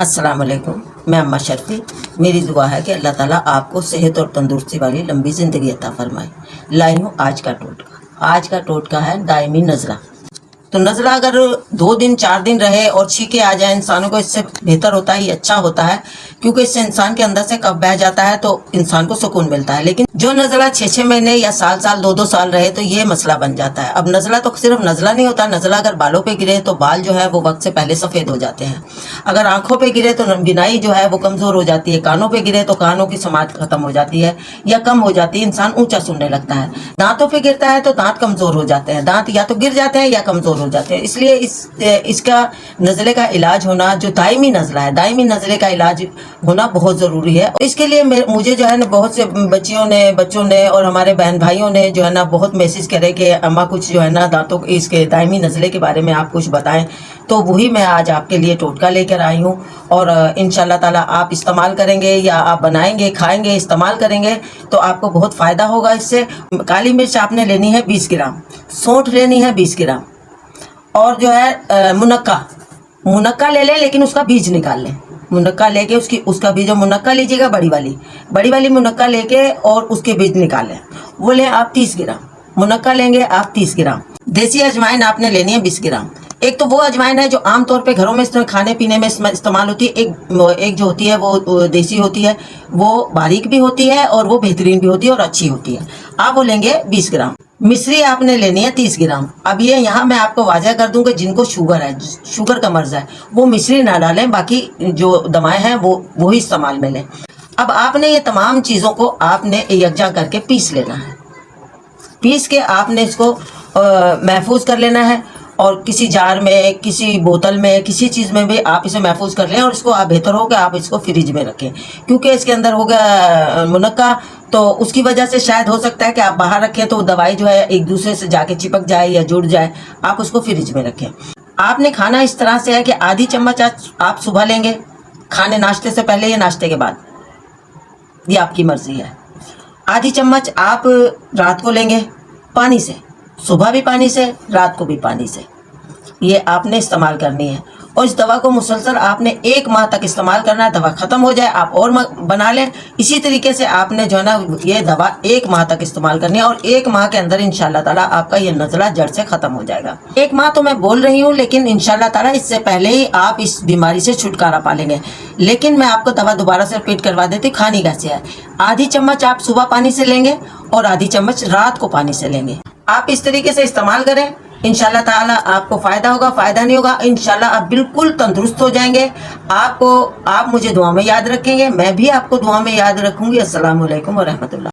अस्सलाम वालेकुम। मैं अम्मा शर्फी। मेरी दुआ है कि अल्लाह ताला आपको सेहत और तंदुरुस्ती वाली लंबी ज़िंदगी अता फरमाए। लाई हूँ आज का टोटका। आज का टोटका है दायमी नज़ला। तो नज़ला अगर 2 दिन 4 दिन रहे और छींके आ जाए इंसानों को, इससे बेहतर होता है, ये अच्छा होता है, क्योंकि इससे इंसान के अंदर से कफ बह जाता है तो इंसान को सुकून मिलता है। लेकिन जो नज़ला 6-6 महीने या साल 2-2 साल रहे तो ये मसला बन जाता है। अब नज़ला तो सिर्फ नज़ला नहीं होता, नज़ला अगर बालों पे गिरे तो बाल जो है वो वक्त से पहले सफ़ेद हो जाते हैं। अगर आंखों पे गिरे तो बिनाई जो है वो कमज़ोर हो जाती है। कानों पे गिरे तो कानों की समात खत्म हो जाती है या कम हो जाती है, इंसान ऊंचा सुनने लगता है। दांतों पे गिरता है तो दांत कमज़ोर हो जाते हैं, दांत या तो गिर जाते हैं या कमज़ोर हो जाते हैं। इसलिए इसका नज़ले का इलाज होना, जो दायमी नज़ला है, दायमी नज़ले का इलाज होना बहुत ज़रूरी है। इसके लिए मुझे जो है ना बहुत से बच्चों ने और हमारे बहन भाइयों ने जो है ना बहुत मैसेज करे कि अम्मा कुछ जो है ना दांतों इसके दायमी नज़ले के बारे में आप कुछ बताएं। तो वही मैं आज आपके लिए टोटका लेकर आई हूँ और इंशाल्लाह ताला आप इस्तेमाल करेंगे या आप बनाएंगे, खाएंगे, इस्तेमाल करेंगे तो आपको बहुत फ़ायदा होगा इससे। काली मिर्च आपने लेनी है 20 ग्राम, सौंठ लेनी है 20 ग्राम और जो है मुनक्का ले लें, लेकिन उसका बीज निकाल लें। मुनक्का लेके उसका बीज, मुनक्का लीजिएगा बड़ी वाली मुनक्का लेके और उसके बीज निकाल लें। वो लें आप 30 ग्राम, मुनक्का लेंगे आप 30 ग्राम। देसी अजवाइन आपने लेनी है 20 ग्राम। एक तो वो अजवाइन है जो आम तौर पे घरों में खाने पीने में इस्तेमाल होती है। एक जो होती है वो देसी होती है, वो बारीक भी होती है और वो बेहतरीन भी होती है और अच्छी होती है। आप वो लेंगे 20 ग्राम। मिश्री आपने लेनी है 30 ग्राम। अब ये यहाँ मैं आपको वाजह कर दूं कि जिनको शुगर है, शुगर का मर्ज है, वो मिश्री ना डालें, बाकी जो दवाएं हैं वो ही इस्तेमाल में लें। अब आपने ये तमाम चीज़ों को आपने यकजा करके पीस लेना है। पीस के आपने इसको महफूज कर लेना है और किसी जार में, किसी बोतल में, किसी चीज़ में भी आप इसे महफूज कर लें और इसको आप बेहतर हो कि आप इसको फ्रिज में रखें, क्योंकि इसके अंदर हो गया मुनक्का, तो उसकी वजह से शायद हो सकता है कि आप बाहर रखें तो दवाई जो है एक दूसरे से जाके चिपक जाए या जुड़ जाए। आप उसको फ्रिज में रखें। आपने खाना इस तरह से है कि आधी चम्मच आप सुबह लेंगे, खाने नाश्ते से पहले या नाश्ते के बाद, ये आपकी मर्जी है। आधी चम्मच आप रात को लेंगे पानी से, सुबह भी पानी से, रात को भी पानी से। ये आपने इस्तेमाल करनी है और इस दवा को मुसलसल आपने 1 माह तक इस्तेमाल करना है। दवा ख़त्म हो जाए आप और बना लें। इसी तरीके से आपने जो है ना ये दवा 1 माह तक इस्तेमाल करनी है और 1 माह के अंदर इंशाल्लाह ताला आपका ये नज़ला जड़ से ख़त्म हो जाएगा। 1 माह तो मैं बोल रही हूँ, लेकिन इंशाल्लाह ताला इससे पहले ही आप इस बीमारी से छुटकारा पा लेंगे। लेकिन मैं आपको दवा दोबारा से रिपीट करवा देती हूँ। खानी कैसे है, आधी चम्मच आप सुबह पानी से लेंगे और आधी चम्मच रात को पानी से लेंगे। आप इस तरीके से इस्तेमाल करें, इंशाल्लाह ताला आपको फ़ायदा होगा, फ़ायदा नहीं होगा इंशाल्लाह आप बिल्कुल तंदुरुस्त हो जाएंगे। आप मुझे दुआ में याद रखेंगे, मैं भी आपको दुआ में याद रखूँगी। अस्सलामु अलैकुम व रहमतुल्लाह।